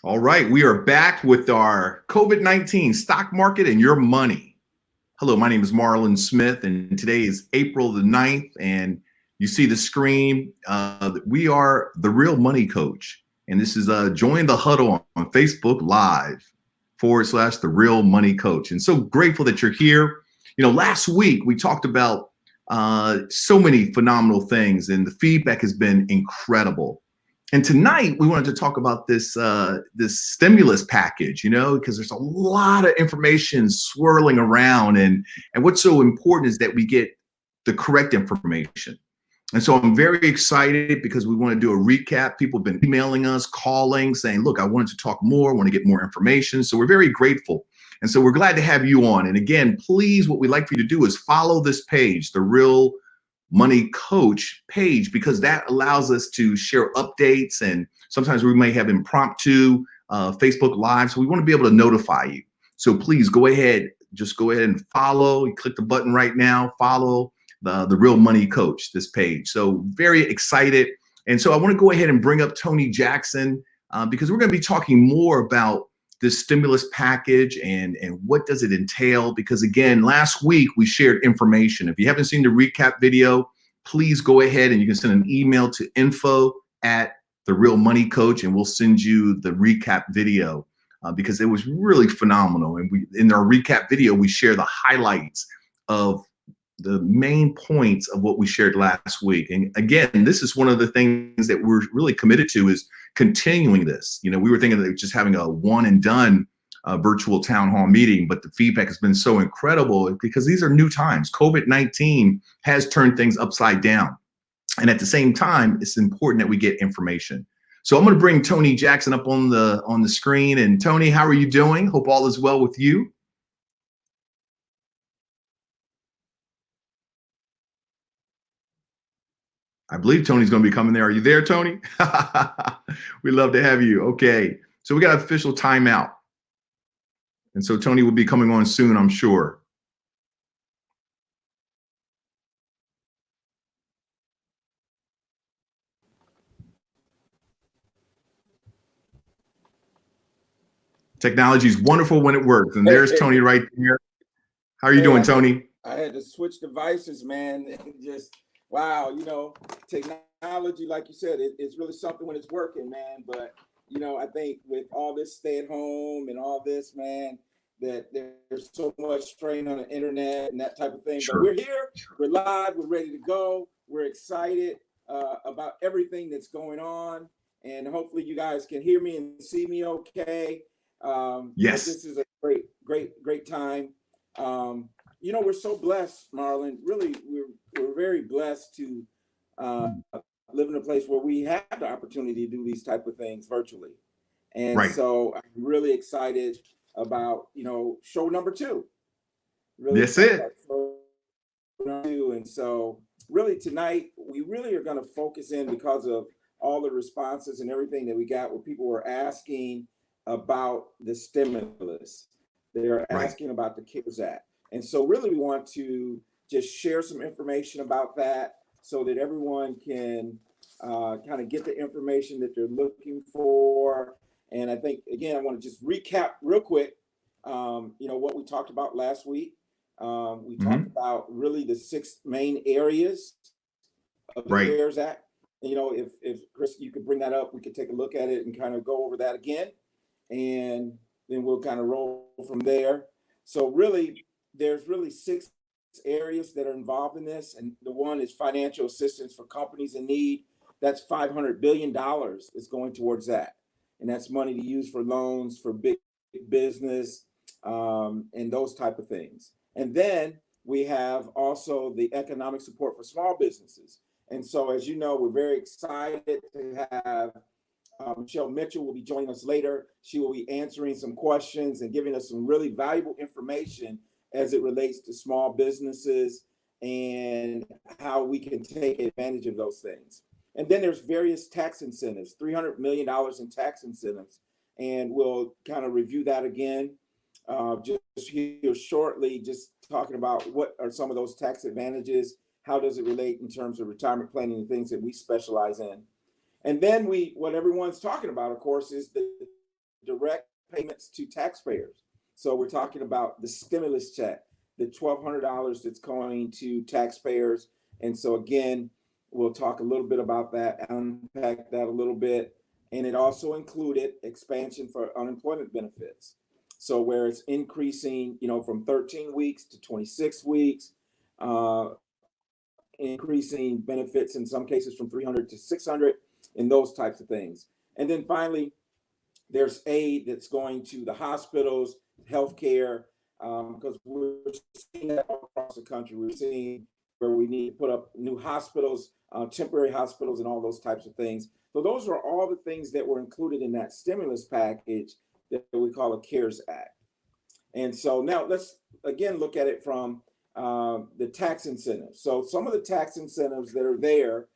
All right, we are back with our COVID-19 stock market and your money. Hello, my name is Marlon Smith, and today is April the 9th, and you see the screen. We are the Real Money Coach, and this is Join the Huddle on Facebook Live / the Real Money Coach. And so grateful that you're here. You know, last week we talked about so many phenomenal things, and the feedback has been incredible. And tonight we wanted to talk about this stimulus package, you know, because there's a lot of information swirling around, and what's so important is that we get the correct information. And so I'm very excited because we want to do a recap. People have been emailing us, calling, saying, look, I wanted to talk more, I want to get more information. So we're very grateful. And so we're glad to have you on. And again, please, what we'd like for you to do is follow this page, the Real Money Coach page, because that allows us to share updates, and sometimes we may have impromptu Facebook Live. So we want to be able to notify you. So please go ahead, just go ahead and follow. You click the button right now, follow the Real Money Coach, this page. So very excited. And so I want to go ahead and bring up Tony Jackson because we're going to be talking more about this stimulus package and what does it entail? Because again, last week we shared information. If you haven't seen the recap video, please go ahead and you can send an email to info@the Real Money Coach, and we'll send you the recap video because it was really phenomenal. And in our recap video, we share the highlights of the main points of what we shared last week. And again, this is one of the things that we're really committed to, is continuing this. You know, we were thinking of just having a one and done virtual town hall meeting, but the feedback has been so incredible because these are new times. COVID-19 has turned things upside down. And at the same time, it's important that we get information. So I'm going to bring Tony Jackson up on the screen. And Tony, how are you doing? Hope all is well with you. I believe Tony's going to be coming there. Are you there, Tony? We'd love to have you. Okay. So we got an official timeout. And so Tony will be coming on soon, I'm sure. Technology is wonderful when it works. And there's Tony right there. How are you doing, Tony? I had to switch devices, man. Just, wow, you know, technology, like you said, it's really something when it's working, man. But, you know, I think with all this stay at home and all this, man, that there's so much strain on the internet and that type of thing. Sure. But we're here, we're live, we're ready to go. We're excited about everything that's going on. And hopefully you guys can hear me and see me okay. Yes. This is a great time. You know, we're so blessed, Marlon. Really, we're very blessed to live in a place where we have the opportunity to do these type of things virtually. And right. So I'm really excited about, you know, show number 2. Really that's it. And so really tonight, we really are going to focus in because of all the responses and everything that we got where people were asking about the stimulus. They're asking about the CARES Act. And so really we want to just share some information about that so that everyone can kind of get the information that they're looking for. And I think, again, I want to just recap real quick, you know, what we talked about last week. We talked about really the 6 main areas of the CARES Act. And, you know, if Chris, you could bring that up, we could take a look at it and kind of go over that again. And then we'll kind of roll from there. So really, there's really 6 areas that are involved in this. And the one is financial assistance for companies in need. That's $500 billion is going towards that. And that's money to use for loans, for big business, and those type of things. And then we have also the economic support for small businesses. And so, as you know, we're very excited to have Michelle Mitchell will be joining us later. She will be answering some questions and giving us some really valuable information as it relates to small businesses and how we can take advantage of those things. And then there's various tax incentives, $300 million in tax incentives. And we'll kind of review that again just here shortly, just talking about what are some of those tax advantages, how does it relate in terms of retirement planning and things that we specialize in. And then what everyone's talking about, of course, is the direct payments to taxpayers. So we're talking about the stimulus check, the $1,200 that's going to taxpayers. And so again, we'll talk a little bit about that, unpack that a little bit. And it also included expansion for unemployment benefits. So where it's increasing, from 13 weeks to 26 weeks, increasing benefits in some cases from 300 to 600, and those types of things. And then finally, there's aid that's going to the hospitals, healthcare, because we're seeing that all across the country. We're seeing where we need to put up new hospitals, temporary hospitals, and all those types of things. So those are all the things that were included in that stimulus package that we call a CARES Act. And so now let's again look at it from the tax incentives. So some of the tax incentives that are there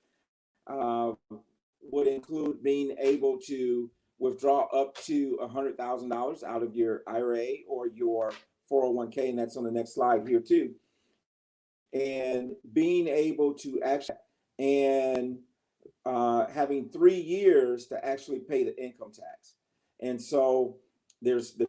would include being able to withdraw up to $100,000 out of your IRA or your 401k, and that's on the next slide here too. And being able to actually, and having 3 years to actually pay the income tax. And so there's the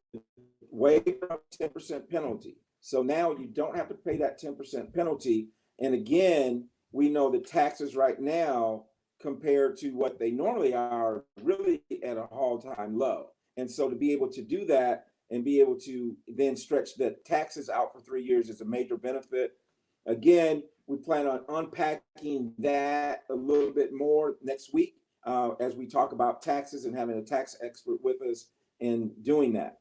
waiver of 10% penalty. So now you don't have to pay that 10% penalty. And again, we know the taxes right now compared to what they normally are really at a all-time low. And so to be able to do that and be able to then stretch the taxes out for 3 years is a major benefit. Again, we plan on unpacking that a little bit more next week as we talk about taxes and having a tax expert with us in doing that.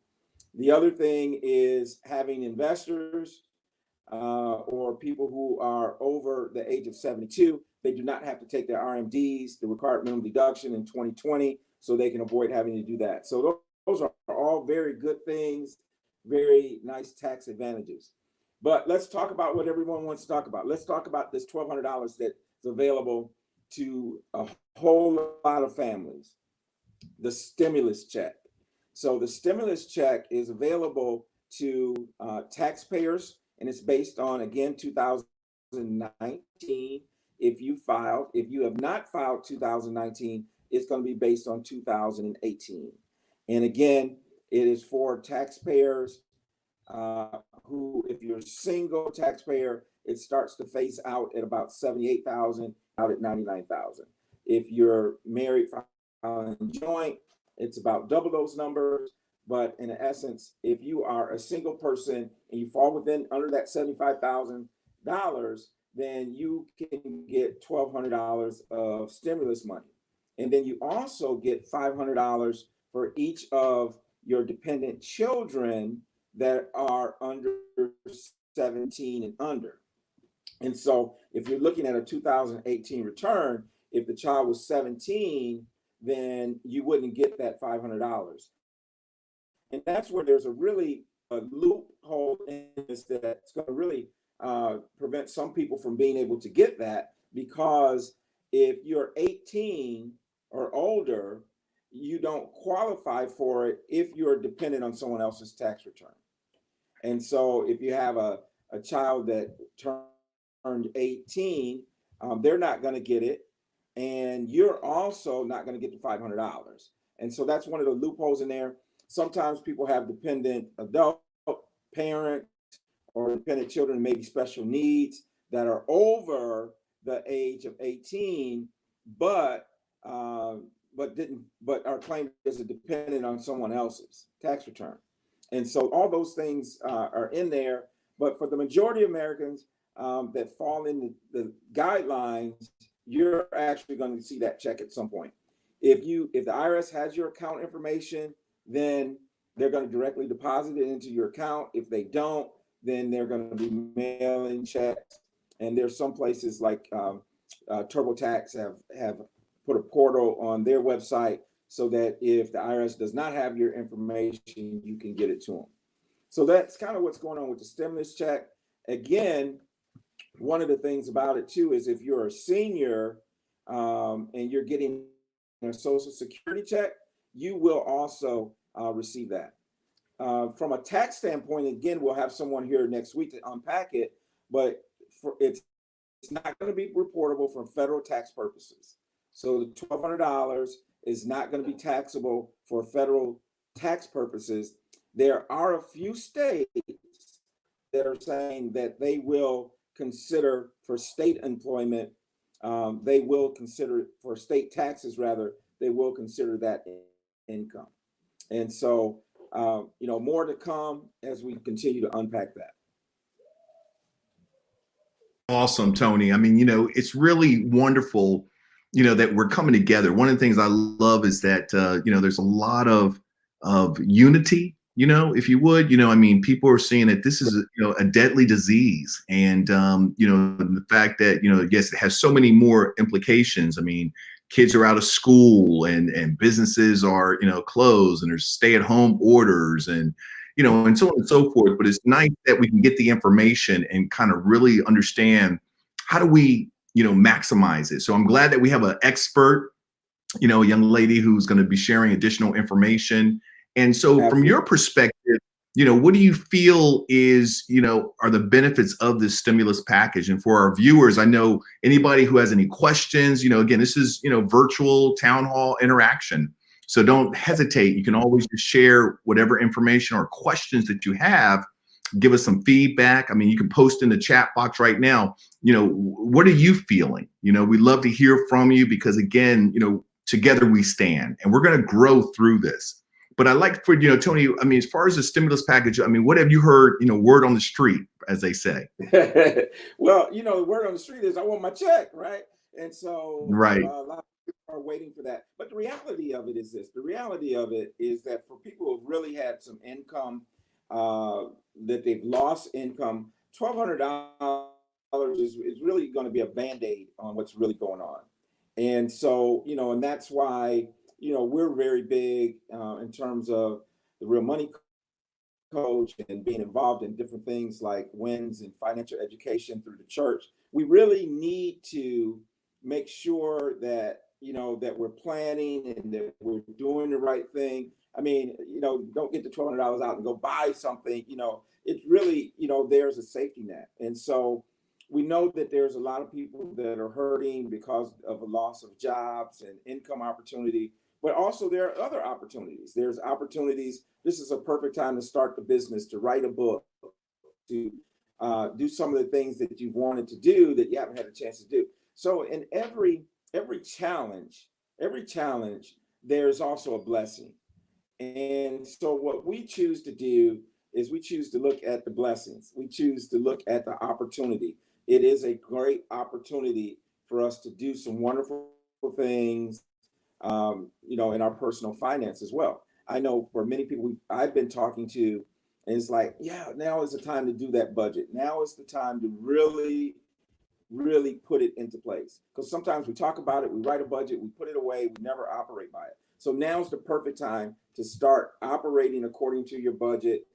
The other thing is having investors or people who are over the age of 72. They do not have to take their RMDs, the required minimum deduction in 2020, so they can avoid having to do that. So those are all very good things, very nice tax advantages. But let's talk about what everyone wants to talk about. Let's talk about this $1,200 that's available to a whole lot of families, the stimulus check. So the stimulus check is available to taxpayers, and it's based on, again, 2019. If you have not filed 2019, it's going to be based on 2018. And again, it is for taxpayers who, if you're a single taxpayer, it starts to phase out at about 78,000, out at 99,000. If you're married, filing joint, it's about double those numbers. But in essence, if you are a single person and you fall under that $75,000, then you can get $1,200 of stimulus money. And then you also get $500 for each of your dependent children that are under 17 and under. And so if you're looking at a 2018 return, if the child was 17, then you wouldn't get that $500. And that's where there's a loophole in this that's going to really prevent some people from being able to get that, because if you're 18 or older, you don't qualify for it if you're dependent on someone else's tax return. And so if you have a child that turned 18, they're not going to get it. And you're also not going to get the $500. And so that's one of the loopholes in there. Sometimes people have dependent adult parents or dependent children, maybe special needs, that are over the age of 18, but are claimed as a dependent on someone else's tax return. And so all those things are in there. But for the majority of Americans that fall in the guidelines, you're actually going to see that check at some point. If the IRS has your account information, then they're going to directly deposit it into your account. If they don't, then they're going to be mailing checks. And there's some places like TurboTax have put a portal on their website so that if the IRS does not have your information, you can get it to them. So that's kind of what's going on with the stimulus check. Again, one of the things about it too is if you're a senior and you're getting a Social Security check, you will also receive that. From a tax standpoint, again, we'll have someone here next week to unpack it, but it's not going to be reportable for federal tax purposes. So the $1,200 is not going to be taxable for federal tax purposes, there are a few states that are saying that they will consider for state employment, they will consider for state taxes, rather, they will consider that income. And so, more to come as we continue to unpack that. Awesome, Tony. I mean, it's really wonderful, that we're coming together. One of the things I love is that, there's a lot of unity, if you would, I mean, people are seeing that this is, a deadly disease. And, the fact that, yes, it has so many more implications. I mean, kids are out of school and businesses are, closed, and there's stay-at-home orders and and so on and so forth. But it's nice that we can get the information and kind of really understand how do we, maximize it. So I'm glad that we have an expert, a young lady who's going to be sharing additional information. And so Absolutely. from your perspective, what do you feel is, are the benefits of this stimulus package? And for our viewers, I know anybody who has any questions, again, this is, virtual town hall interaction. So don't hesitate. You can always just share whatever information or questions that you have. Give us some feedback. I mean, you can post in the chat box right now. What are you feeling? We'd love to hear from you because, again, together we stand and we're going to grow through this. But I'd like for, Tony, I mean, as far as the stimulus package, I mean, what have you heard, word on the street, as they say? Well, the word on the street is I want my check, right? And so Right. a lot of people are waiting for that. But the reality of it is this. The reality of it is that for people who've really had some income, that they've lost income, $1,200 is really going to be a Band-Aid on what's really going on. And so, and that's why, we're very big in terms of the Real Money Coach and being involved in different things like WINS and financial education through the church. We really need to make sure that, that we're planning and that we're doing the right thing. I mean, don't get the $1,200 out and go buy something. It's really, there's a safety net. And so we know that there's a lot of people that are hurting because of a loss of jobs and income opportunity, but also there are other opportunities. There's opportunities. This is a perfect time to start the business, to write a book, to do some of the things that you've wanted to do that you haven't had a chance to do. So in every challenge, there's also a blessing. And so what we choose to do is we choose to look at the blessings. We choose to look at the opportunity. It is a great opportunity for us to do some wonderful things, in our personal finance as well. I know for many people I've been talking to, and it's like, yeah, now is the time to do that budget. Now is the time to really, really put it into place. Because sometimes we talk about it, we write a budget, we put it away, we never operate by it. So now's the perfect time to start operating according to your budget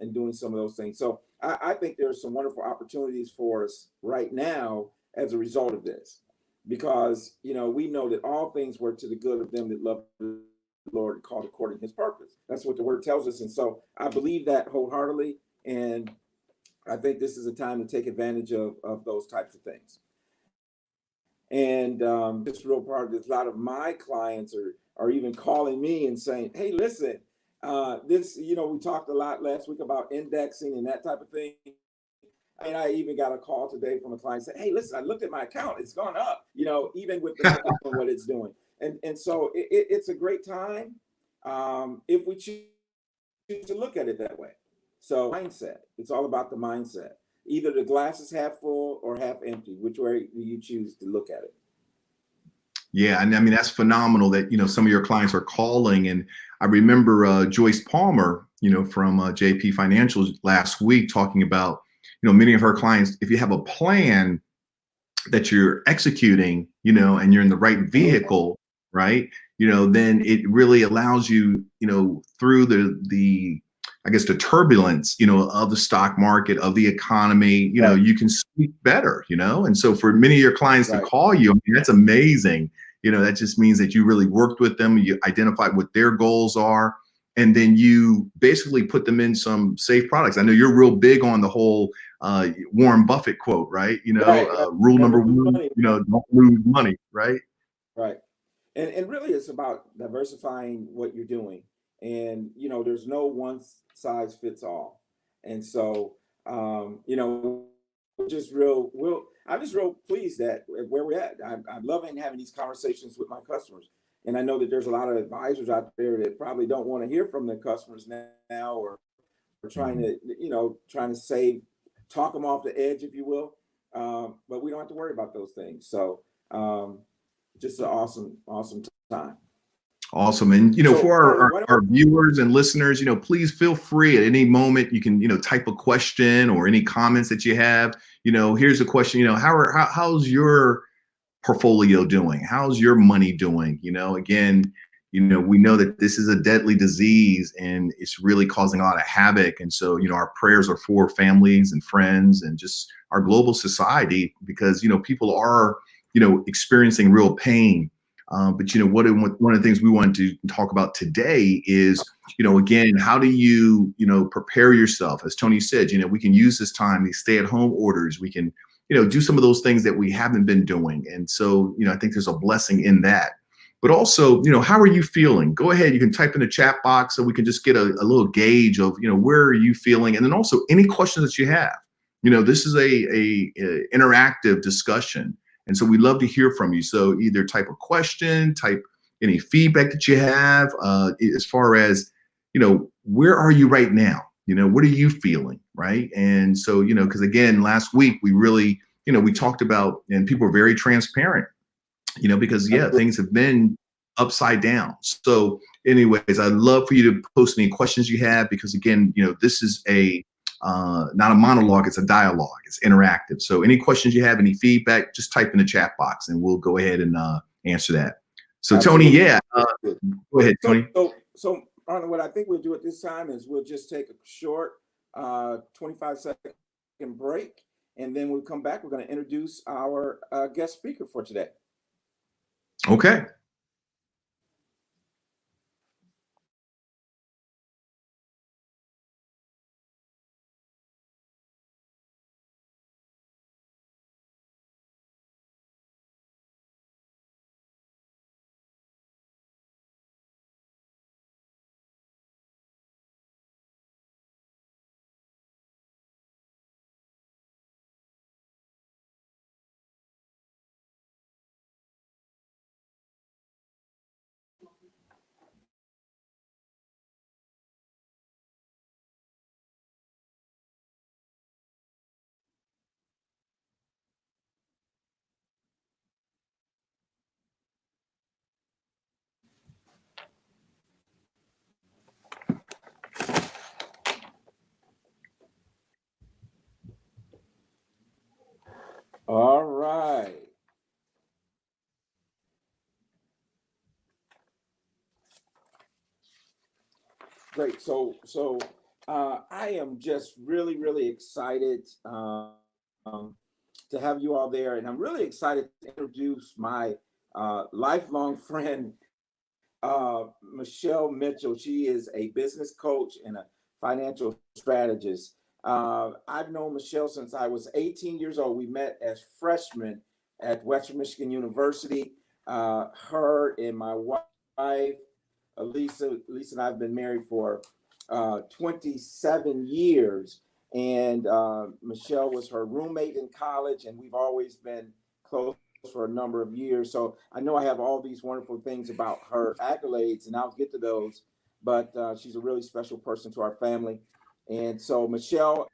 and doing some of those things. So I think there's some wonderful opportunities for us right now as a result of this, because we know that all things work to the good of them that love the Lord and called according to his purpose. That's what the word tells us. And so I believe that wholeheartedly. And I think this is a time to take advantage of those types of things. And this real part, there's a lot of my clients are even calling me and saying, hey, listen, this, we talked a lot last week about indexing and that type of thing. And I even got a call today from a client saying, hey, listen, I looked at my account, it's gone up, even with the what it's doing. And so it's a great time if we choose to look at it that way. So mindset, it's all about the mindset. Either the glass is half full or half empty. Which way do you choose to look at it? Yeah, and I mean, that's phenomenal that, some of your clients are calling. And I remember Joyce Palmer, from JP Financial last week talking about, many of her clients, if you have a plan that you're executing, and you're in the right vehicle, right, then it really allows you, through the I guess the turbulence, of the stock market, of the economy, Right. you can sleep better, and so for many of your clients to Right. call you, I mean, that's amazing. That just means that you really worked with them, you identified what their goals are, and then you basically put them in some safe products. I know you're real big on the whole Warren Buffett quote, right? Right. Rule number Never lose one, money. don't lose money, right? Right. And really it's about diversifying what you're doing. And, there's no one size fits all. And so, I'm just real pleased that where we're at. I'm loving having these conversations with my customers. And I know that there's a lot of advisors out there that probably don't want to hear from their customers now, or trying to, trying to talk them off the edge, if you will. But we don't have to worry about those things. So just an awesome time. Awesome. And, So, for Marlon, our viewers and listeners, please feel free at any moment. You can, type a question or any comments that you have. Here's a question, how's your portfolio doing? How's your money doing? Again, we know that this is a deadly disease and it's really causing a lot of havoc. And so, our prayers are for families and friends and just our global society, because, people are, experiencing real pain. But one of the things we wanted to talk about today is, again, how do you, prepare yourself? As Tony said, we can use this time, these stay-at-home orders. We can, do some of those things that we haven't been doing. And so, I think there's a blessing in that. But also, how are you feeling? Go ahead, you can type in the chat box so we can just get a little gauge of, where are you feeling? And then also any questions that you have. This is a interactive discussion. And so we'd love to hear from you. So either type a question, type any feedback that you have, as far as, where are you right now? What are you feeling, right? And so, because again, last week we really, we talked about, and people are very transparent, because things have been upside down. So anyways, I'd love for you to post any questions you have, because again, this is not a monologue, it's a dialogue, it's interactive. So any questions you have, any feedback, just type in the chat box and we'll go ahead and answer that. So Tony, go ahead, Tony. So Arnold, what I think we'll do at this time is we'll just take a short 25-second break, and then we'll come back. We're going to introduce our guest speaker for today. Okay. All right. Great. So I am just really excited to have you all there, and I'm really excited to introduce my lifelong friend, Michelle Mitchell. She is a business coach and a financial strategist. I've known Michelle since I was 18 years old. We met as freshmen at Western Michigan University. Her and my wife, Lisa and I have been married for 27 years. And Michelle was her roommate in college, and we've always been close for a number of years. So I know I have all these wonderful things about her accolades, and I'll get to those. But she's a really special person to our family. And so Michelle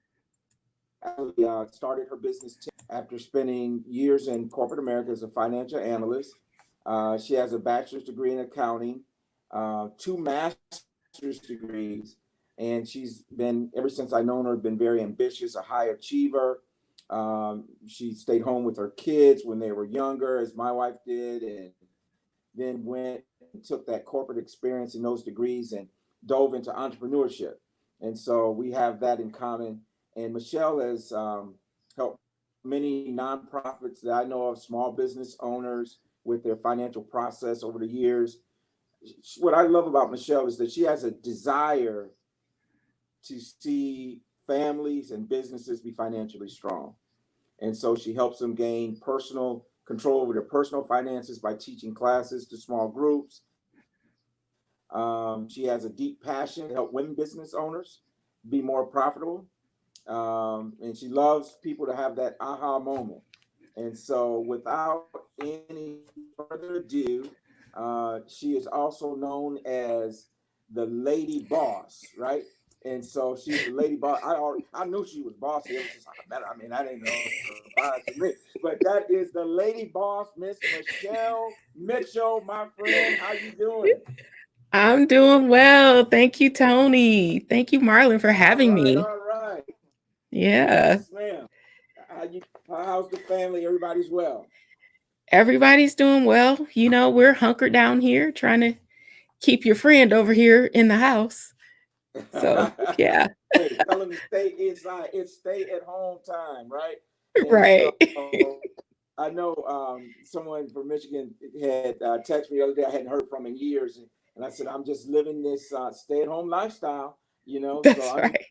actually started her business after spending years in corporate America as a financial analyst. She has a bachelor's degree in accounting, 2 master's degrees, and she's been, ever since I've known her, been very ambitious, a high achiever. She stayed home with her kids when they were younger, as my wife did, and then went and took that corporate experience and those degrees and dove into entrepreneurship. And so we have that in common. And Michelle has helped many nonprofits that I know of, small business owners, with their financial process over the years. What I love about Michelle is that she has a desire to see families and businesses be financially strong. And so she helps them gain personal control over their personal finances by teaching classes to small groups, She has a deep passion to help women business owners be more profitable. And she loves people to have that aha moment. And so, without any further ado, she is also known as the Lady Boss, right? And so she's the Lady Boss. I knew she was bossy ever since I met her. I mean, I didn't know surprise to me, but that is the Lady Boss, Miss Michelle Mitchell, my friend. How you doing? I'm doing well. Thank you, Tony. Thank you, Marlon, for All having right, me. all right. Yeah, Yes, ma'am. How's the family? Everybody's well. everybody's doing well. You know, we're hunkered down here trying to keep your friend over here in the house. So, yeah, Hey, tell them to stay inside. It's stay at home time, right? And right. so I know someone from Michigan had texted me the other day. I hadn't heard from in years, and I said I'm just living this stay at home lifestyle. So That's I'm right.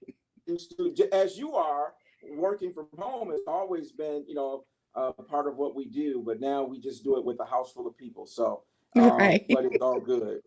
used to, as you are, working from home has always been part of what we do, but now we just do it with a house full of people. So, Right. but it's all good.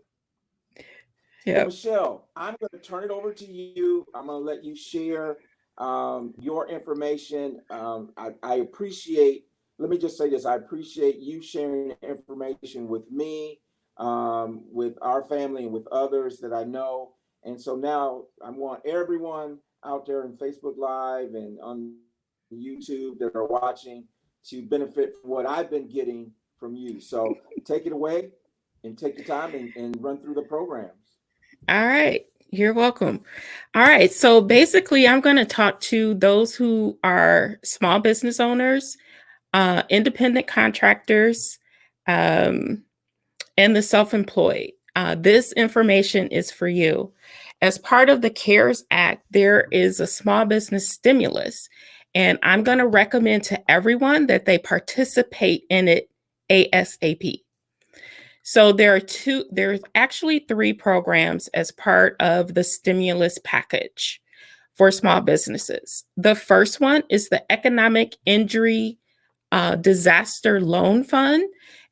Well, Yep. Michelle, I'm going to turn it over to you. I'm going to let you share your information. I appreciate, let me just say this, I appreciate you sharing information with me, with our family, and with others that I know. And so now I want everyone out there in Facebook Live and on YouTube that are watching to benefit from what I've been getting from you. So take it away and take the time and run through the programs. All right. You're welcome. All right. So basically, I'm going to talk to those who are small business owners, independent contractors, um, and the self-employed. This information is for you. As part of the CARES Act, there is a small business stimulus, and I'm going to recommend to everyone that they participate in it ASAP. So there's actually three programs as part of the stimulus package for small businesses. The first one is the Economic Injury Disaster Loan Fund.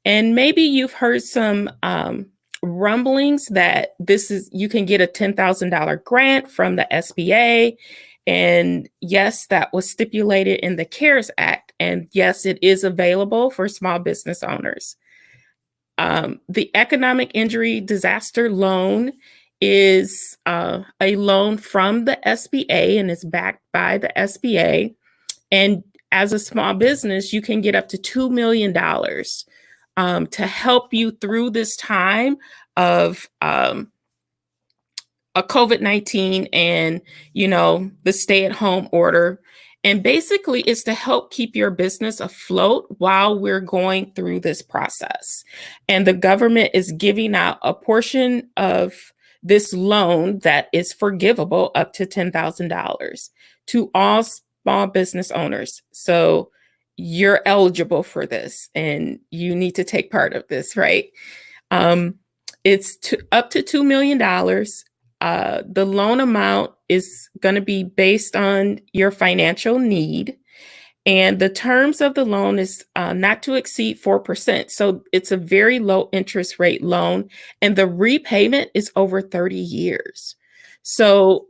And maybe you've heard some rumblings that you can get a $10,000 grant from the SBA. And yes, that was stipulated in the CARES Act. And yes, it is available for small business owners. The Economic Injury Disaster Loan is a loan from the SBA and is backed by the SBA. And as a small business, you can get up to $2 million to help you through this time of a COVID-19 and, the stay-at-home order. And basically, it's to help keep your business afloat while we're going through this process. And the government is giving out a portion of this loan that is forgivable up to $10,000 to all small business owners. So you're eligible for this and you need to take part of this, right? It's up to $2 million. The loan amount is going to be based on your financial need. And the terms of the loan is not to exceed 4%. So it's a very low interest rate loan. And the repayment is over 30 years. So,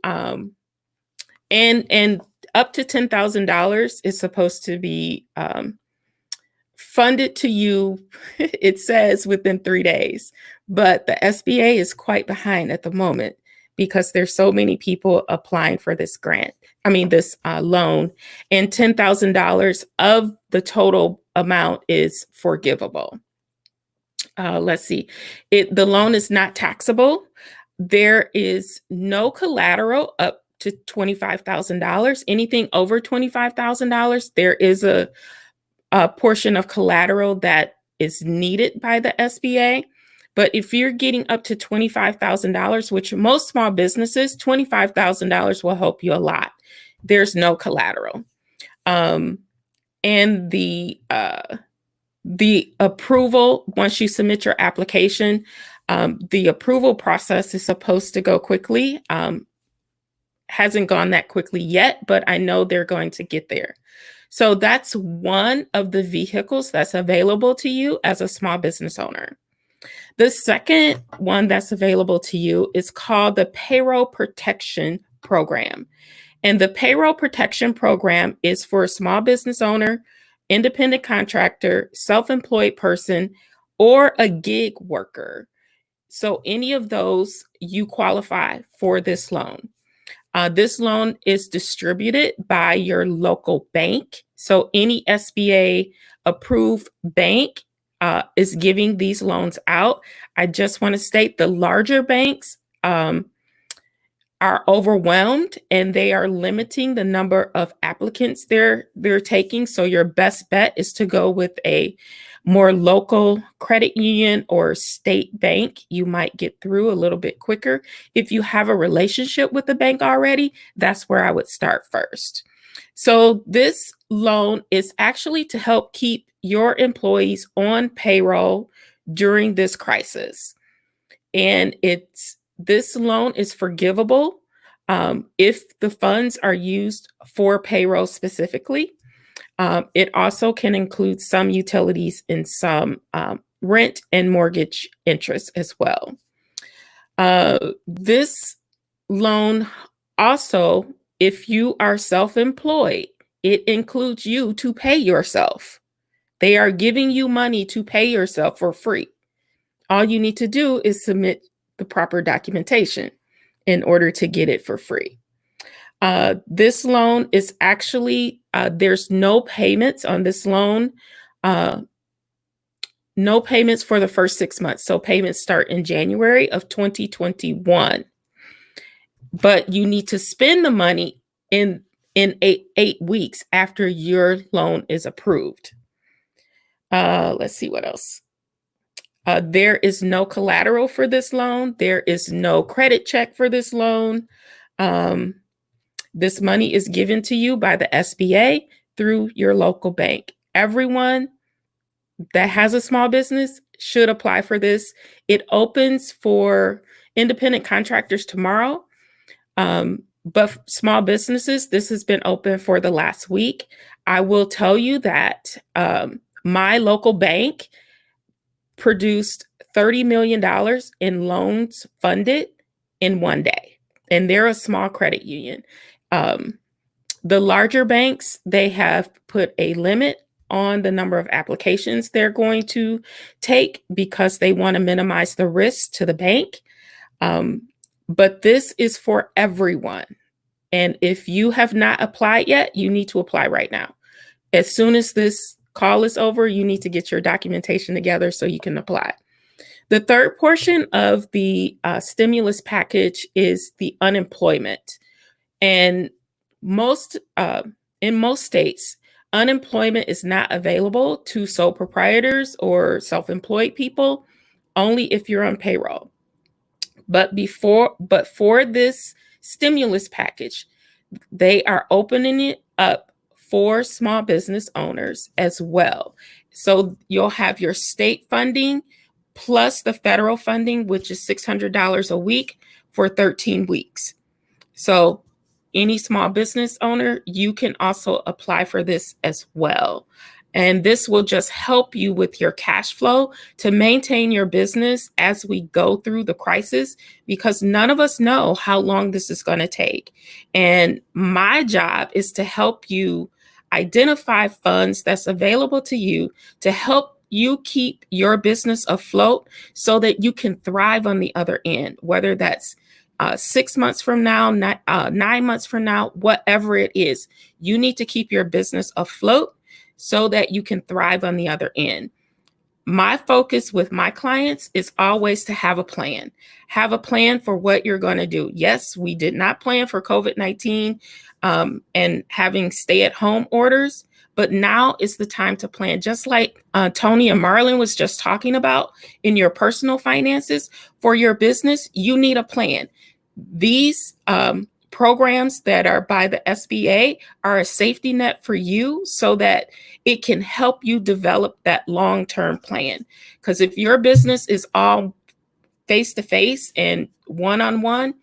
and up to $10,000 is supposed to be funded to you, it says within 3 days. But the SBA is quite behind at the moment because there's so many people applying for this this loan, and $10,000 of the total amount is forgivable. Let's see. The loan is not taxable. There is no collateral up to $25,000. Anything over $25,000, there is a portion of collateral that is needed by the SBA. But if you're getting up to $25,000, which most small businesses, $25,000 will help you a lot. There's no collateral. And the approval, once you submit your application, the approval process is supposed to go quickly. Hasn't gone that quickly yet, but I know they're going to get there. So that's one of the vehicles that's available to you as a small business owner. The second one that's available to you is called the Payroll Protection Program. And the Payroll Protection Program is for a small business owner, independent contractor, self-employed person, or a gig worker. So any of those, you qualify for this loan. This loan is distributed by your local bank. So any SBA approved bank is giving these loans out. I just want to state the larger banks are overwhelmed and they are limiting the number of applicants they're taking. So your best bet is to go with a more local credit union or state bank. You might get through a little bit quicker. If you have a relationship with the bank already, that's where I would start first. So this loan is actually to help keep your employees on payroll during this crisis. And this loan is forgivable if the funds are used for payroll specifically. It also can include some utilities and some rent and mortgage interest as well. This loan also, if you are self-employed, it includes you to pay yourself. They are giving you money to pay yourself for free. All you need to do is submit the proper documentation in order to get it for free. This loan is actually, there's no payments on this loan, no payments for the first 6 months. So payments start in January of 2021. But you need to spend the money in 8 weeks after your loan is approved. Let's see what else. There is no collateral for this loan. There is no credit check for this loan. This money is given to you by the SBA through your local bank. Everyone that has a small business should apply for this. It opens for independent contractors tomorrow. But small businesses, this has been open for the last week. I will tell you that my local bank produced $30 million in loans funded in one day. And they're a small credit union. The larger banks, they have put a limit on the number of applications they're going to take because they want to minimize the risk to the bank. But this is for everyone. And if you have not applied yet, you need to apply right now. As soon as this call is over, you need to get your documentation together so you can apply. The third portion of the stimulus package is the unemployment. And in most states, unemployment is not available to sole proprietors or self-employed people, only if you're on payroll. But for this stimulus package, they are opening it up for small business owners as well. So you'll have your state funding plus the federal funding, which is $600 a week for 13 weeks. So any small business owner, you can also apply for this as well. And this will just help you with your cash flow to maintain your business as we go through the crisis, because none of us know how long this is going to take. And my job is to help you identify funds that's available to you to help you keep your business afloat so that you can thrive on the other end, whether that's 6 months from now, 9 months from now, whatever it is. You need to keep your business afloat so that you can thrive on the other end. My focus with my clients is always to have a plan. Have a plan for what you're going to do. Yes, we did not plan for COVID-19 and having stay-at-home orders, but now is the time to plan. Just like Tony and Marlon was just talking about in your personal finances, for your business, you need a plan. These programs that are by the SBA are a safety net for you so that it can help you develop that long-term plan. Because if your business is all face-to-face and one-on-one,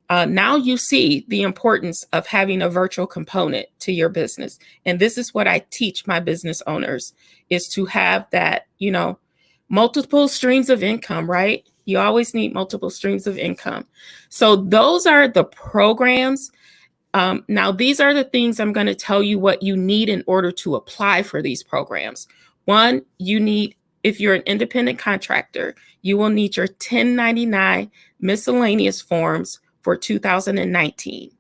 now you see the importance of having a virtual component to your business. And this is what I teach my business owners, is to have that, multiple streams of income, right? You always need multiple streams of income. So those are the programs. Now, these are the things I'm going to tell you what you need in order to apply for these programs. One, you need, if you're an independent contractor, you will need your 1099 miscellaneous forms for 2019.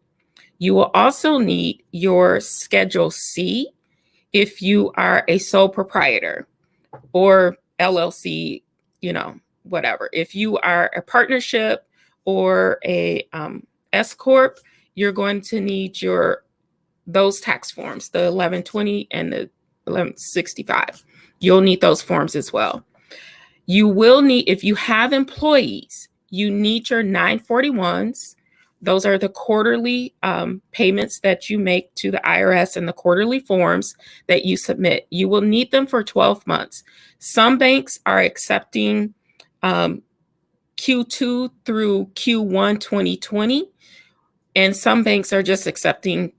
You will also need your Schedule C if you are a sole proprietor or LLC, whatever. If you are a partnership or a S corp, you're going to need those tax forms, the 1120 and the 1165. You'll need those forms as well. You will need, if you have employees, you need your 941s. Those are the quarterly payments that you make to the IRS and the quarterly forms that you submit. You will need them for 12 months. Some banks are accepting Q2 through Q1 2020, and some banks are just accepting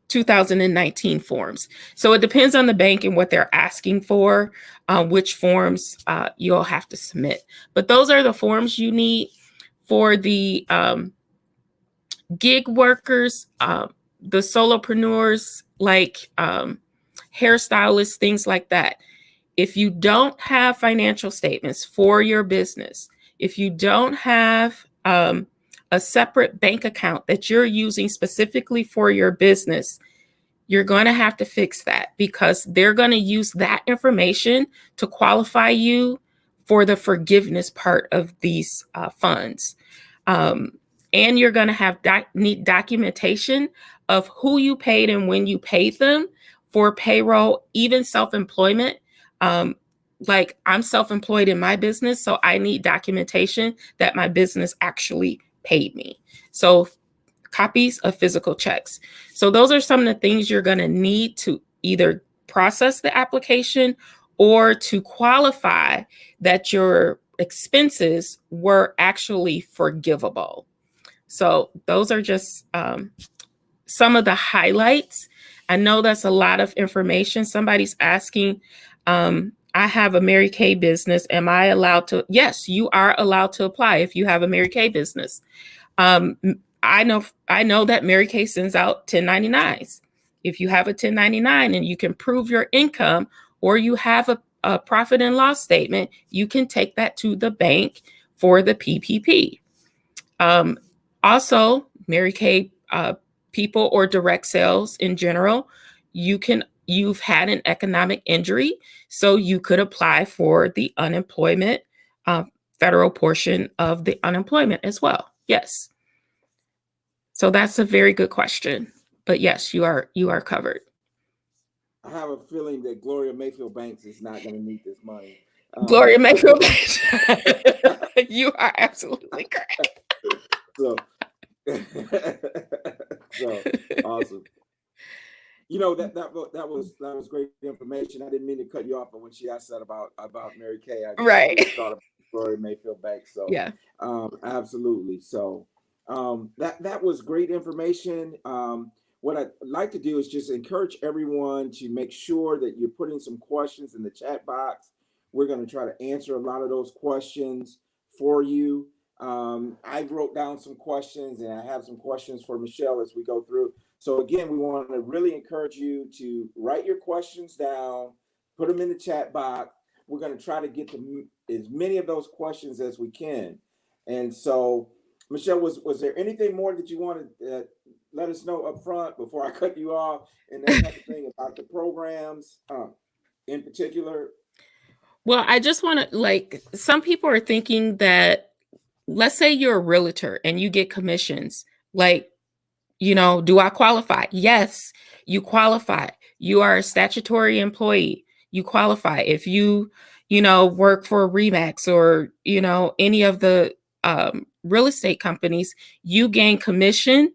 2019 forms. So it depends on the bank and what they're asking for, which forms you'll have to submit. But those are the forms you need. For the gig workers, the solopreneurs, like hairstylists, things like that. If you don't have financial statements for your business, if you don't have a separate bank account that you're using specifically for your business, you're going to have to fix that, because they're going to use that information to qualify you for the forgiveness part of these funds. And you're going to need documentation of who you paid and when you paid them for payroll, even self-employment. Like, I'm self-employed in my business, so I need documentation that my business actually paid me. So copies of physical checks. So those are some of the things you're going to need to either process the application or to qualify that your expenses were actually forgivable. So those are just some of the highlights. I know that's a lot of information. Somebody's asking, I have a Mary Kay business. Am I allowed to? Yes, you are allowed to apply if you have a Mary Kay business. I know that Mary Kay sends out 1099s. If you have a 1099 and you can prove your income, or you have a profit and loss statement, you can take that to the bank for the PPP. Also, Mary Kay people or direct sales in general, you've had an economic injury, so you could apply for the unemployment federal portion of the unemployment as well. Yes. So that's a very good question. But yes, you are I covered. have a feeling that Gloria Mayfield Banks is not going to need this money. Gloria Mayfield Banks. You are absolutely correct. So awesome. That was great information. I didn't mean to cut you off, but when she asked that about Mary Kay, I just thought of Gloria Mayfield Banks. So yeah, absolutely. So that was great information. What I'd like to do is just encourage everyone to make sure that you're putting some questions in the chat box. We're going to try to answer a lot of those questions for you. I wrote down some questions, and I have some questions for Michelle as we go through. So again, we want to really encourage you to write your questions down, put them in the chat box. We're going to try to get to as many of those questions as we can. And so, Michelle, was there anything more that you wanted to let us know up front before I cut you off, and that type of thing about the programs in particular? Well, I just want to, some people are thinking that, let's say you're a realtor and you get commissions, do I qualify? Yes, you qualify. You are a statutory employee. You qualify. If you work for Remax or, any of the real estate companies, you gain commission.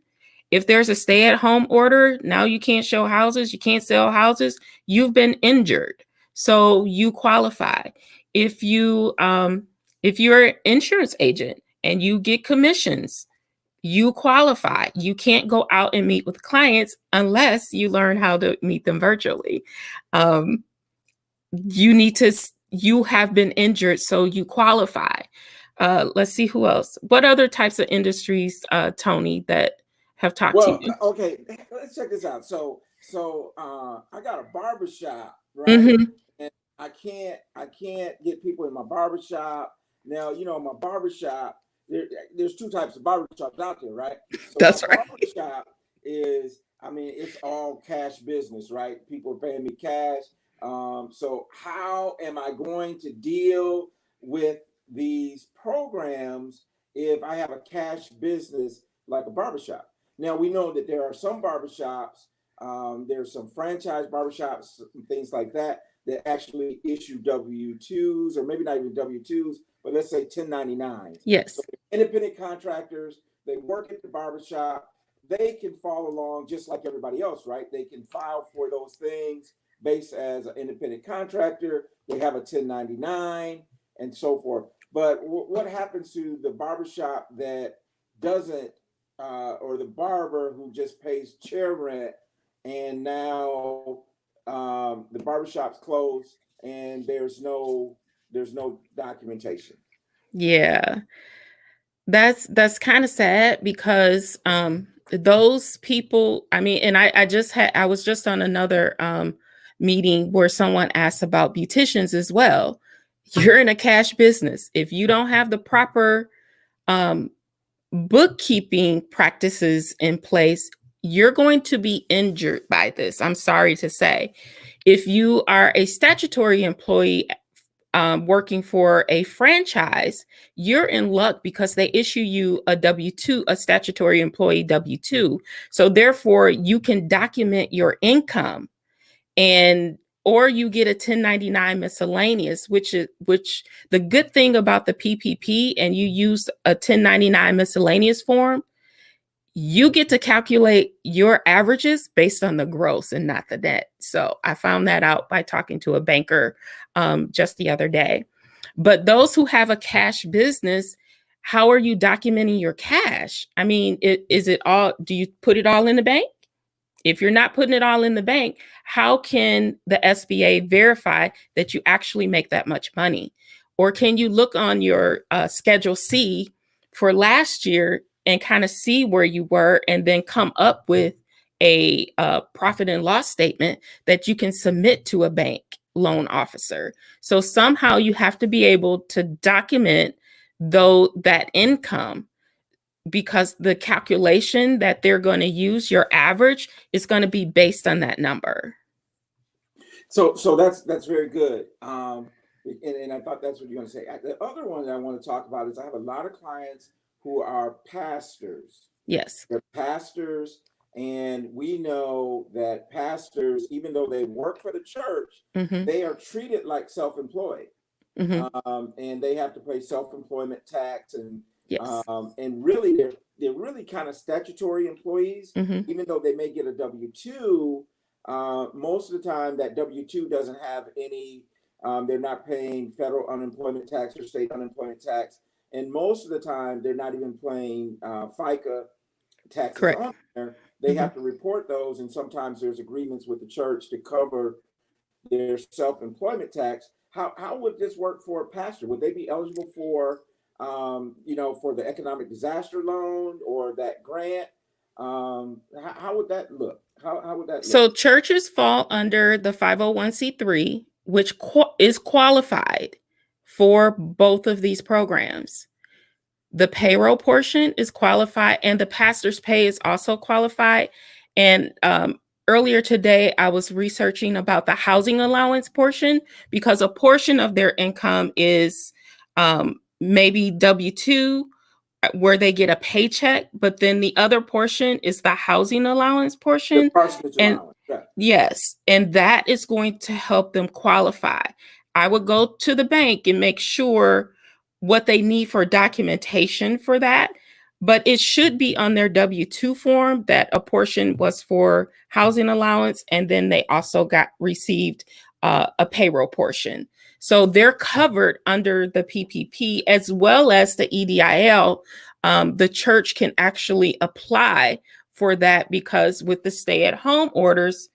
If there's a stay-at-home order, now you can't show houses, you can't sell houses, you've been injured. So you qualify. If you're an insurance agent and you get commissions, you qualify. You can't go out and meet with clients unless you learn how to meet them virtually. you have been injured, so you qualify. Let's see who else. What other types of industries, Tony, that have talked to Well, you? okay, let's check this out. I got a barber shop, right? Hmm. And I can't get people in my barber shop. Now, my barber shop, there's two types of barber shops out there, right? So my That's right. barber shop is, I mean, it's all cash business, right? People are paying me cash. So how am I going to deal with these programs if I have a cash business like a barbershop? Now we know that there are some barbershops, there's some franchise barbershops, things like that, that actually issue W-2s, or maybe not even W-2s, but let's say 1099s. Yes. So independent contractors, they work at the barbershop, they can follow along just like everybody else, right? They can file for those things based as an independent contractor. They have a 1099 and so forth. But what happens to the barbershop that doesn't, or the barber who just pays chair rent, and now the barbershop's closed and there's no documentation? Yeah. That's kind of sad because those people, I mean, and I was just on another meeting where someone asked about beauticians as well. You're in a cash business. If you don't have the proper um, bookkeeping practices in place, you're going to be injured by this. I'm sorry to say. If you are a statutory employee working for a franchise, you're in luck because they issue you a W-2, a statutory employee W-2. So therefore, you can document your income, and or you get a 1099 miscellaneous, which the good thing about the PPP, and you use a 1099 miscellaneous form, you get to calculate your averages based on the gross and not the net. So I found that out by talking to a banker just the other day. But those who have a cash business, how are you documenting your cash? I mean, is it all, do you put it all in the bank? If you're not putting it all in the bank, how can the SBA verify that you actually make that much money? Or can you look on your Schedule C for last year and kind of see where you were, and then come up with a profit and loss statement that you can submit to a bank loan officer? So somehow you have to be able to document though that income, because the calculation that they're going to use, your average, is going to be based on that number. So that's very good. And I thought that's what you're going to say. The other one that I want to talk about is I have a lot of clients who are pastors. Yes. They're pastors, and we know that pastors, even though they work for the church, Mm-hmm. they are treated like self-employed. Mm-hmm. And they have to pay self-employment tax, Yes. and really they're really kind of statutory employees, Mm-hmm. even though they may get a W-2. Most of the time that W-2 doesn't have any, they're not paying federal unemployment tax or state unemployment tax, and most of the time they're not even paying FICA taxes Correct. on there. They Mm-hmm. have to report those, and sometimes there's agreements with the church to cover their self-employment tax. How would this work for a pastor? Would they be eligible for for the economic disaster loan or that grant? How would that look? How would that look? So churches fall under the 501c3, which is qualified for both of these programs. The payroll portion is qualified, and the pastor's pay is also qualified. And earlier today, I was researching about the housing allowance portion, because a portion of their income is maybe W-2, where they get a paycheck, but then the other portion is the housing allowance The portion. parsonage And allowance. Yeah. yes, and that is going to help them qualify. I would go to the bank and make sure what they need for documentation for that, but it should be on their W-2 form that a portion was for housing allowance, and then they also received a payroll portion. So they're covered under the PPP as well as the EDIL. The church can actually apply for that, because with the stay-at-home orders,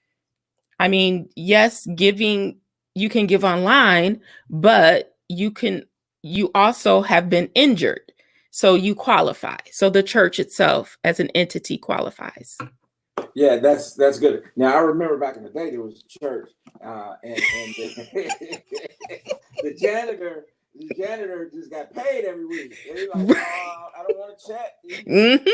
I mean, yes, giving you can give online, but you also have been injured. So you qualify. So the church itself as an entity qualifies. Yeah, that's good. Now I remember back in the day there was a church, and the janitor just got paid every week. They like, oh, I don't want a check.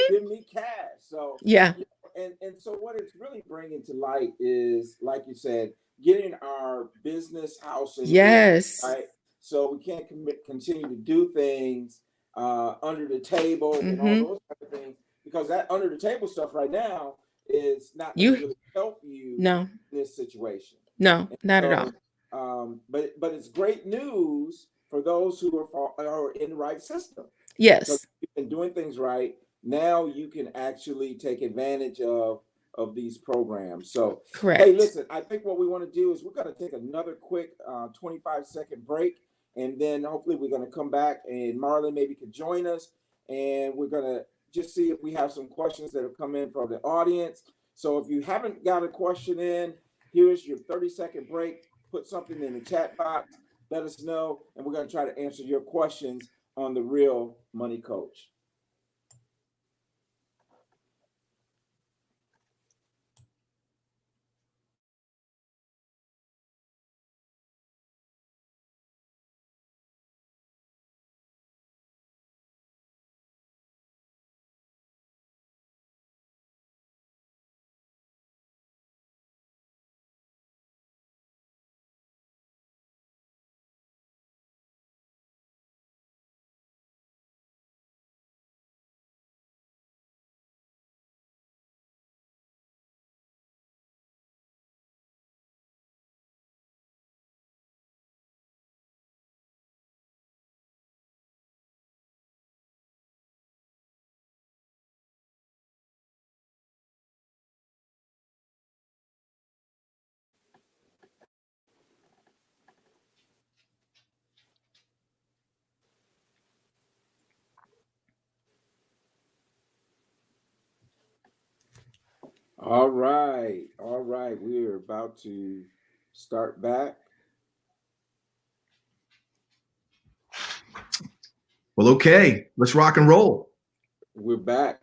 Give me cash. So yeah, and so what it's really bringing to light is, like you said, getting our business house in yes, order, right? So we can't continue to do things under the table and all those kind of things, because that under the table stuff right now is not going to really help you in this situation. No, not at all. But it's great news for those who are in the right system. Yes. So you've been doing things right. Now you can actually take advantage of these programs. So, correct. Hey, listen, I think what we want to do is we're going to take another quick 25-second break. And then hopefully we're going to come back and Marlon maybe could join us. And we're going to just see if we have some questions that have come in from the audience. So if you haven't got a question in, here's your 30-second break. Put something in the chat box. Let us know. And we're going to try to answer your questions on The Real Money Coach. All right. We're about to start back. Well, okay, let's rock and roll. We're back.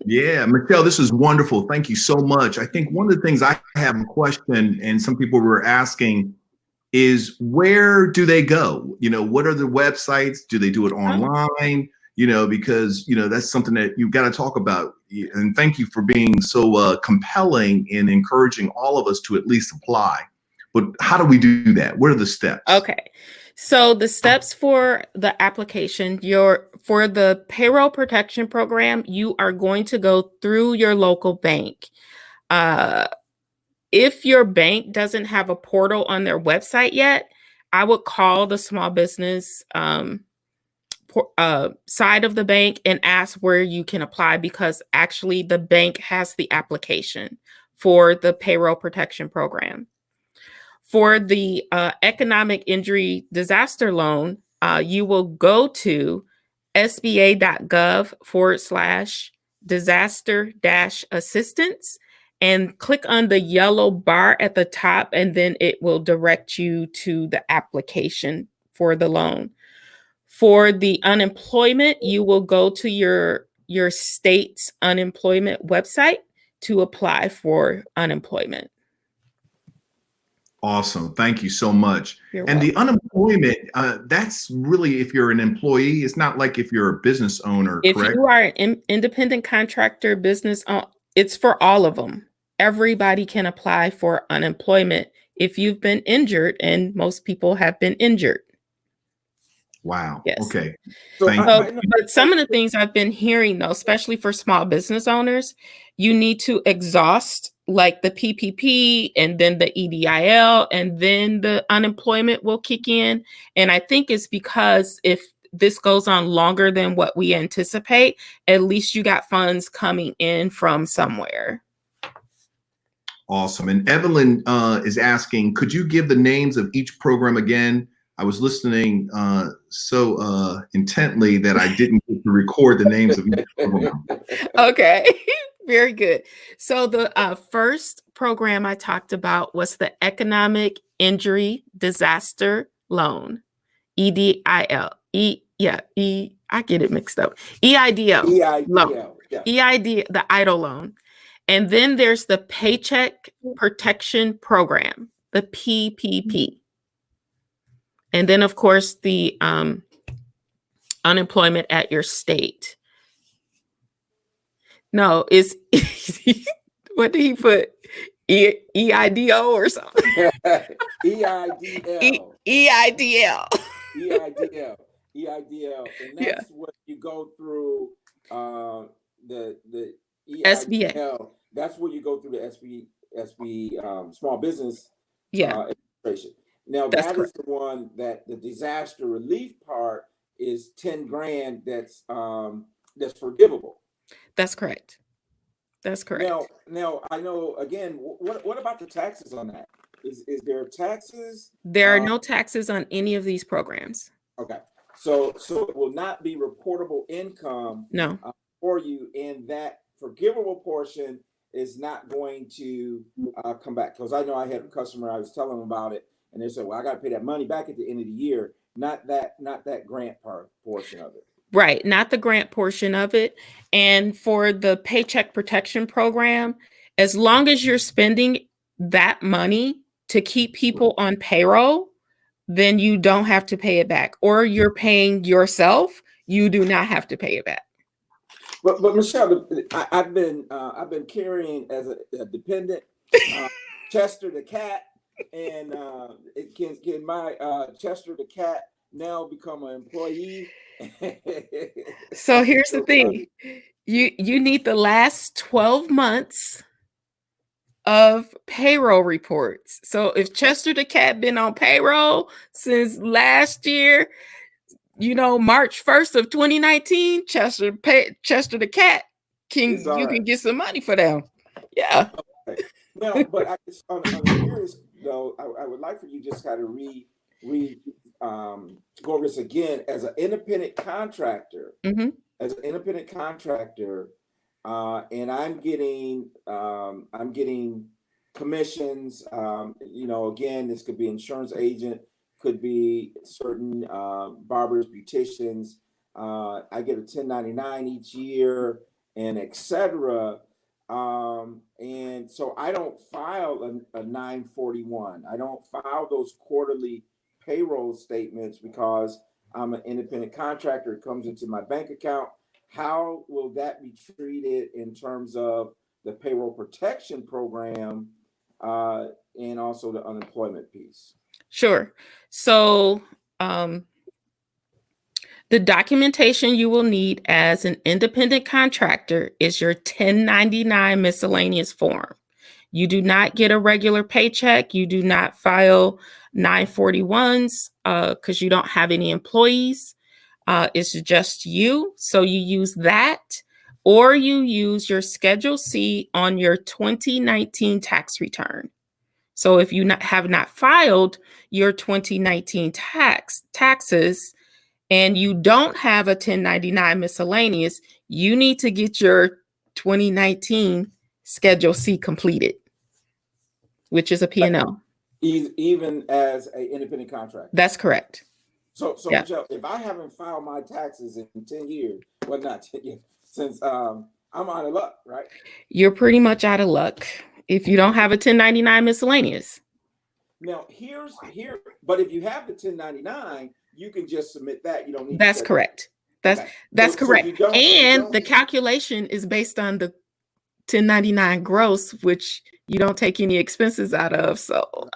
Yeah, Michelle, this is wonderful. Thank you so much. I think one of the things I have a question, and some people were asking, is where do they go? What are the websites? Do they do it online? Because that's something that you've got to talk about. And thank you for being so compelling in encouraging all of us to at least apply. But how do we do that? What are the steps? Okay. So the steps for the application, for the payroll protection program, you are going to go through your local bank. If your bank doesn't have a portal on their website yet, I would call the small business side of the bank and ask where you can apply, because actually the bank has the application for the payroll protection program. For the economic injury disaster loan, you will go to sba.gov/disaster-assistance and click on the yellow bar at the top, and then it will direct you to the application for the loan. For the unemployment, you will go to your state's unemployment website to apply for unemployment. Awesome. Thank you so much. You're and welcome. The unemployment, that's really if you're an employee. It's not like if you're a business owner, If correct? you are an independent contractor, business, it's for all of them. Everybody can apply for unemployment if you've been injured, and most people have been injured. Wow. Yes. Okay. But some of the things I've been hearing, though, especially for small business owners, you need to exhaust like the PPP and then the EDIL, and then the unemployment will kick in. And I think it's because if this goes on longer than what we anticipate, at least you got funds coming in from somewhere. Awesome. And Evelyn is asking, could you give the names of each program again? I was listening so intently that I didn't get to record the names of each program. Okay, very good. So the first program I talked about was the Economic Injury disaster loan. EDIL. I get it mixed up. EIDL. Loan. EIDL. Yeah. EID, the EIDL loan. And then there's the Paycheck Protection Program, the PPP. And then, of course, the unemployment at your state. No, it's what did he put? EIDO or something? EIDL. EIDL. EIDL. EIDL. And that's what you go through the EIDL. SBA. That's what you go through the SB Small Business Administration. Now That's that correct. is the one that the disaster relief part is 10 grand that's forgivable. That's correct. That's correct. Now I know again. What about the taxes on that? Is there taxes? There are no taxes on any of these programs. Okay, so it will not be reportable income. No. For you, and that forgivable portion is not going to come back. Because I know I had a customer, I was telling them about it, and they said, "Well, I got to pay that money back at the end of the year." Not that grant portion of it. Right, not the grant portion of it. And for the Paycheck Protection Program, as long as you're spending that money to keep people on payroll, then you don't have to pay it back. Or you're paying yourself, you do not have to pay it back. But Michelle, I've been carrying as a dependent Chester the cat, and can my Chester the cat now become an employee? So here's the thing. You need the last 12 months of payroll reports. So if Chester the cat been on payroll since last year, March 1st of 2019, Chester the cat can get some money for them. Yeah. Okay. Now, but on a serious though, I would like for you just kind of go over this again as an independent contractor. Mm-hmm. As an independent contractor, and I'm getting commissions. Again, this could be insurance agent, could be certain barbers, beauticians. I get a 1099 each year, and etc. And so I don't file a 941. I don't file those quarterly payroll statements because I'm an independent contractor. It comes into my bank account. How will that be treated in terms of the payroll protection program and also the unemployment piece? Sure. So the documentation you will need as an independent contractor is your 1099 miscellaneous form. You do not get a regular paycheck. You do not file 941s because you don't have any employees. It's just you. So you use that, or you use your Schedule C on your 2019 tax return. So if you have not filed your 2019 taxes and you don't have a 1099 miscellaneous, you need to get your 2019 Schedule C completed, which is a P&L. Even as an independent contractor? That's correct. So yeah. Michelle, if I haven't filed my taxes in 10 years, well, not 10 years, since I'm out of luck, right? You're pretty much out of luck if you don't have a 1099 miscellaneous. Now, but if you have the 1099, you can just submit that. You don't need. That's correct. That's correct. And the calculation is based on the 1099 gross, which you don't take any expenses out of. So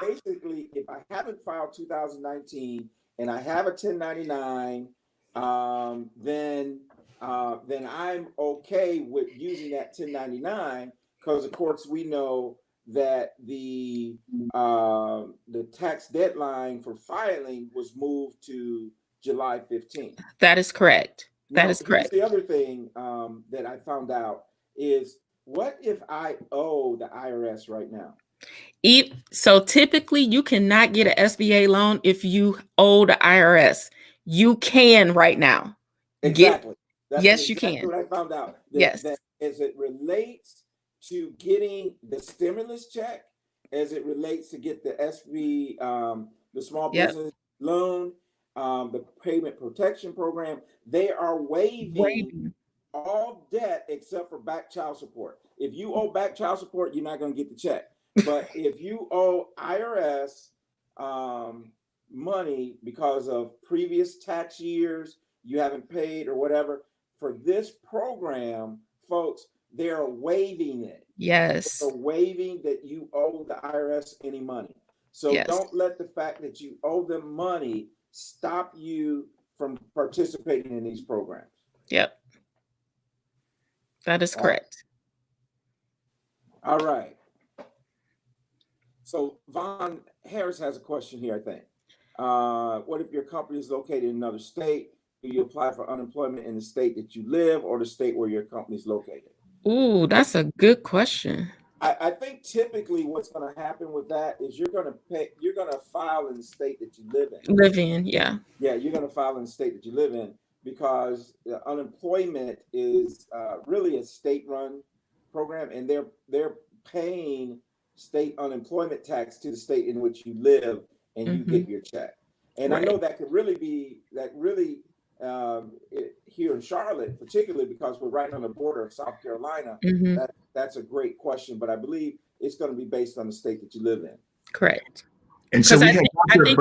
basically, if I haven't filed 2019 and I have a 1099, then I'm okay with using that 1099 because, of course, we know that the tax deadline for filing was moved to July 15th. That is correct. That is correct. The other thing that I found out is, what if I owe the IRS right now? So typically you cannot get an SBA loan if you owe the IRS. You can right now. Exactly. Yes, you can. What I found out. Yes. That as it relates to getting the stimulus check, as it relates to get the SB, the small Yep. business loan, the payment protection program, they are waiving Waiving. all debt except for back child support. If you owe back child support, you're not going to get the check. But if you owe IRS money because of previous tax years, you haven't paid or whatever, for this program, folks, they're waiving it. Yes. They're waiving that you owe the IRS any money. So Yes. don't let the fact that you owe them money stop you from participating in these programs. Yep. That is correct. All right. So Von Harris has a question here, I think. What if your company is located in another state? Do you apply for unemployment in the state that you live or the state where your company is located? Ooh, that's a good question. I think typically what's going to happen with that is you're going to file in the state that you live in. Live in, yeah. Yeah, you're going to file in the state that you live in because unemployment is really a state-run program, and they're paying state unemployment tax to the state in which you live, and you get your check. And Right. I know that could really be here in Charlotte, particularly because we're right on the border of South Carolina. That's a great question, but I believe it's going to be based on the state that you live in. Correct. And so Because we I think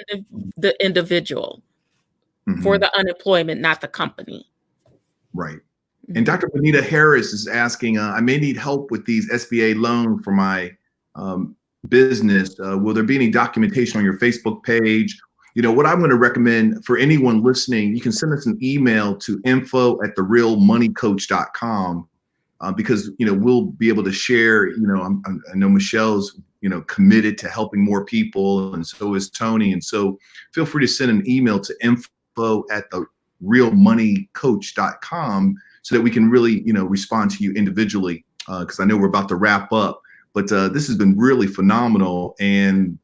it's the individual for the unemployment, not the company. Right. And Dr. Bonita Harris is asking, I may need help with these SBA loans for my business. Will there be any documentation on your Facebook page? You know, what I'm going to recommend for anyone listening, you can send us an email to info@therealmoneycoach.com because, you know, we'll be able to share, you know, I know Michelle's, you know, committed to helping more people, and so is Tony. And so feel free to send an email to info@therealmoneycoach.com so that we can really, you know, respond to you individually, because I know we're about to wrap up. But this has been really phenomenal, and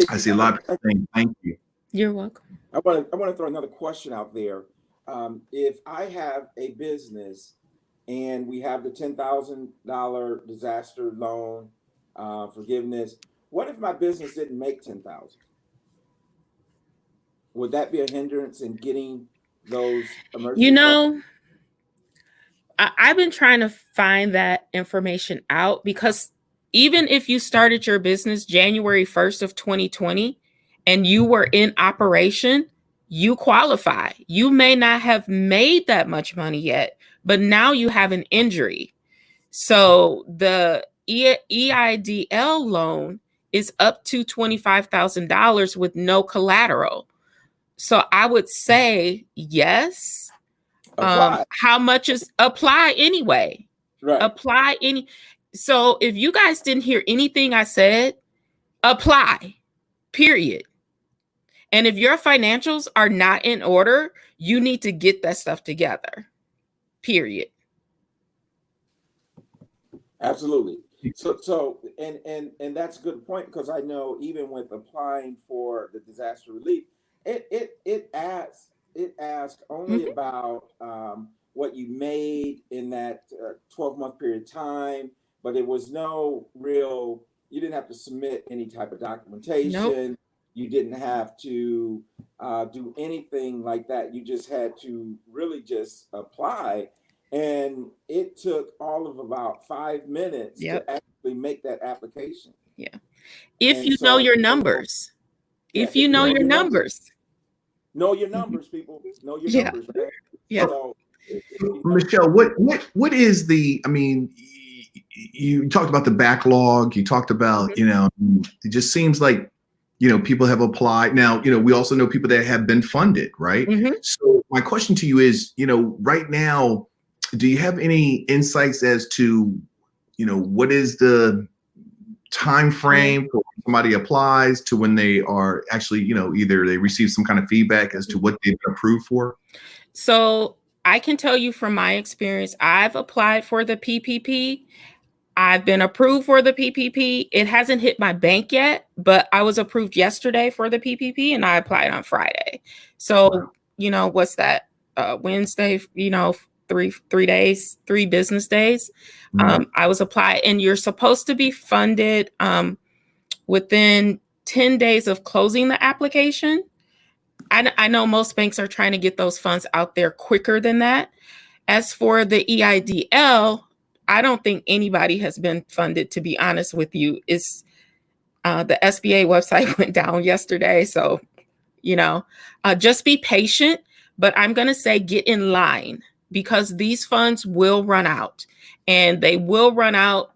I see a lot of people saying thank you. You're welcome. I want to throw another question out there. If I have a business and we have the $10,000 disaster loan forgiveness, what if my business didn't make $10,000? Would that be a hindrance in getting those emergency? You know, I've been trying to find that information out, because even if you started your business January 1st of 2020 and you were in operation, you qualify. You may not have made that much money yet, but now you have an injury. So the EIDL loan is up to $25,000 with no collateral. So I would say yes. How much is apply anyway? Right. Apply any. So if you guys didn't hear anything I said, apply, period. And if your financials are not in order, you need to get that stuff together, period. Absolutely. So and that's a good point, because I know even with applying for the disaster relief, it asks only about what you made in that 12-month period of time, but it was no real, you didn't have to submit any type of documentation. Nope. You didn't have to do anything like that. You just had to really just apply. And it took all of about 5 minutes to actually make that application. Yeah. If you know your numbers. If you know your numbers. Know your numbers, people. Know your numbers, right? Yeah. So, Michelle, what is the, I mean, you talked about the backlog, you talked about, you know, it just seems like, you know, people have applied. Now, you know, we also know people that have been funded, right? So my question to you is, you know, right now, do you have any insights as to, you know, what is the time frame for when somebody applies to when they are actually, you know, either they receive some kind of feedback as to what they've been approved for? So I can tell you from my experience, I've applied for the PPP. I've been approved for the PPP. It hasn't hit my bank yet, but I was approved yesterday for the PPP and I applied on Friday. So, you know, what's that? Wednesday, you know, 3 business days. Mhm. I was applied, and you're supposed to be funded within 10 days of closing the application. I know most banks are trying to get those funds out there quicker than that. As for the EIDL, I don't think anybody has been funded, to be honest with you. It's the SBA website went down yesterday. So, just be patient. But I'm going to say get in line, because these funds will run out, and they will run out.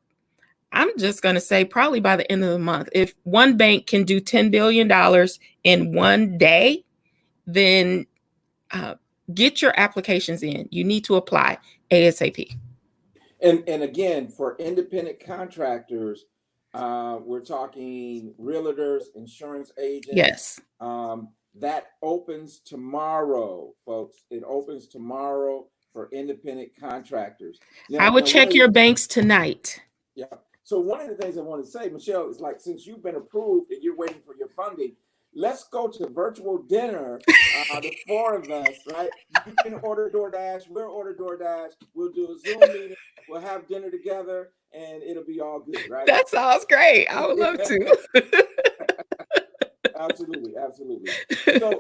I'm just going to say probably by the end of the month. If one bank can do $10 billion in one day, then get your applications in. You need to apply ASAP. And again, for independent contractors, we're talking realtors, insurance agents. Yes. That opens tomorrow, folks. It opens tomorrow for independent contractors. I would check your banks tonight. Yeah. So one of the things I want to say, Michelle, is like, since you've been approved and you're waiting for your funding, let's go to virtual dinner, the 4 of us, right? You can order DoorDash, we'll order DoorDash, we'll do a Zoom meeting, we'll have dinner together, and it'll be all good, right? That sounds great. I would love to. Absolutely, absolutely. So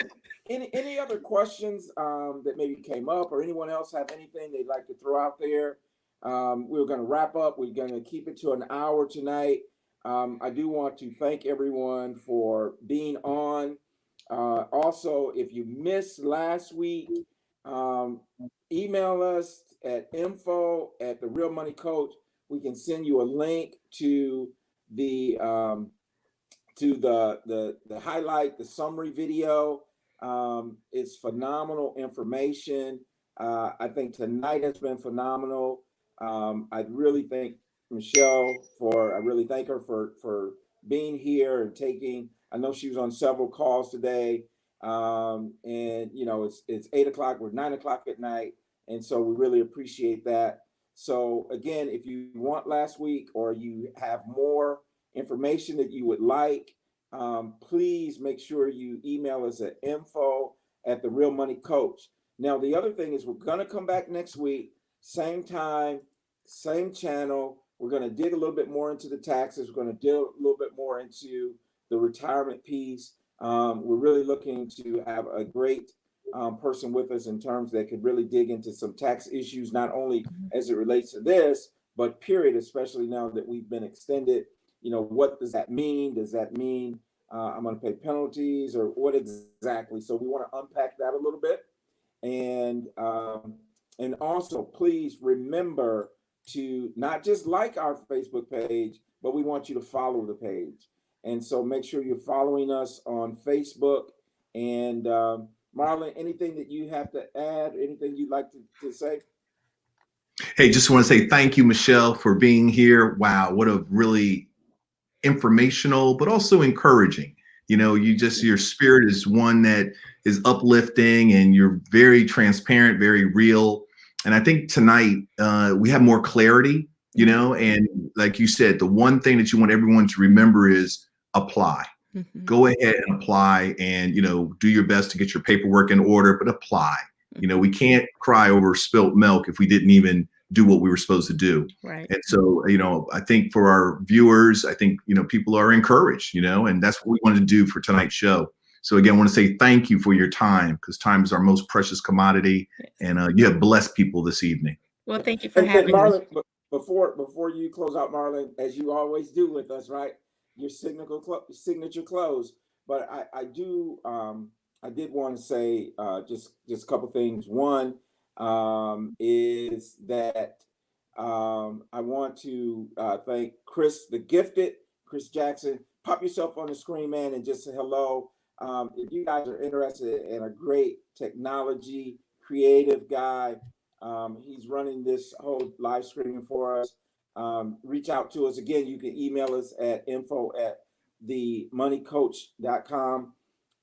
any other questions that maybe came up, or anyone else have anything they'd like to throw out there? We're going to wrap up. We're going to keep it to an hour tonight. I do want to thank everyone for being on. Also, if you missed last week, email us at info@therealmoneycoach. We can send you a link to the highlight, the summary video. It's phenomenal information. I think tonight has been phenomenal. I really thank Michelle I really thank her for being here and taking, I know she was on several calls today. And it's 8 o'clock, we're 9 o'clock at night. And so we really appreciate that. So again, if you want last week, or you have more information that you would like, please make sure you email us at info@therealmoneycoach. Now, the other thing is, we're going to come back next week, same time, same channel. We're going to dig a little bit more into the taxes. We're going to dig a little bit more into the retirement piece. We're really looking to have a great person with us in terms that could really dig into some tax issues, not only as it relates to this, but period, especially now that we've been extended. What does that mean? Does that mean I'm going to pay penalties, or what exactly? So we want to unpack that a little bit. And also, please remember to not just like our Facebook page, but we want you to follow the page. And so make sure you're following us on Facebook. And Marlon, anything that you have to add, anything you'd like to say? Hey, just want to say thank you, Michelle, for being here. Wow, what a really informational, but also encouraging. Your spirit is one that is uplifting, and you're very transparent, very real. And I think tonight we have more clarity, and like you said, the one thing that you want everyone to remember is apply. Mm-hmm. Go ahead and apply, and, do your best to get your paperwork in order, but apply. Mm-hmm. We can't cry over spilt milk if we didn't even do what we were supposed to do. Right. And so, I think for our viewers, I think, people are encouraged, and that's what we wanted to do for tonight's show. So again, I want to say thank you for your time, because time is our most precious commodity. Yes. And you have blessed people this evening. Well, thank you for having Marlon, me. Before you close out, Marlon, as you always do with us, right? Your signature close. But I did want to say just a couple things. One is that I want to thank Chris the Gifted, Chris Jackson. Pop yourself on the screen, man, and just say hello. If you guys are interested in a great technology, creative guy, he's running this whole live streaming for us. Reach out to us. Again, you can email us at info@themoneycoach.com,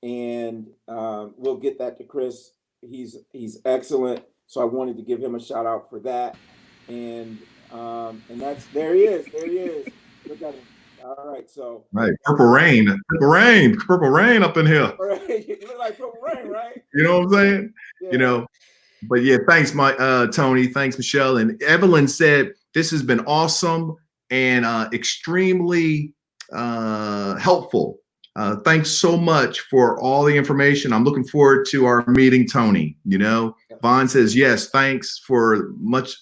and we'll get that to Chris. He's excellent. So I wanted to give him a shout out for that. And there he is. Look at him. All right, so purple rain up in here. Right, you look like purple rain, right? You know what I'm saying? Yeah. But yeah, thanks, Tony. Thanks, Michelle. And Evelyn said this has been awesome and extremely helpful. Thanks so much for all the information. I'm looking forward to our meeting, Tony. You know, Vaughn says yes. Thanks for much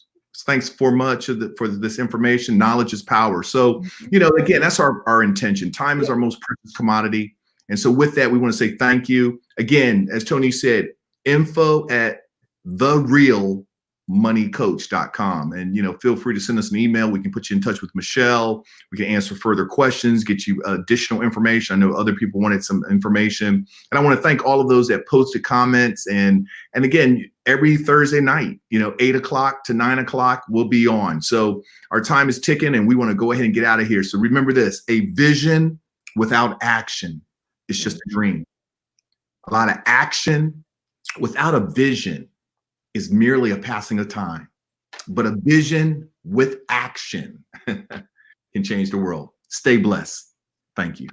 for this information. Knowledge is power. So, you know, again, that's our intention. Time is our most precious commodity. And so with that, we want to say thank you. Again, as Tony said, info@therealmoneycoach.com. And, you know, feel free to send us an email. We can put you in touch with Michelle. We can answer further questions, get you additional information. I know other people wanted some information. And I want to thank all of those that posted comments. And again, every Thursday night, you know, 8 o'clock to 9 o'clock, we'll be on. So our time is ticking and we want to go ahead and get out of here. So remember this, a vision without action is just a dream. A lot of action without a vision is merely a passing of time, but a vision with action can change the world. Stay blessed. Thank you.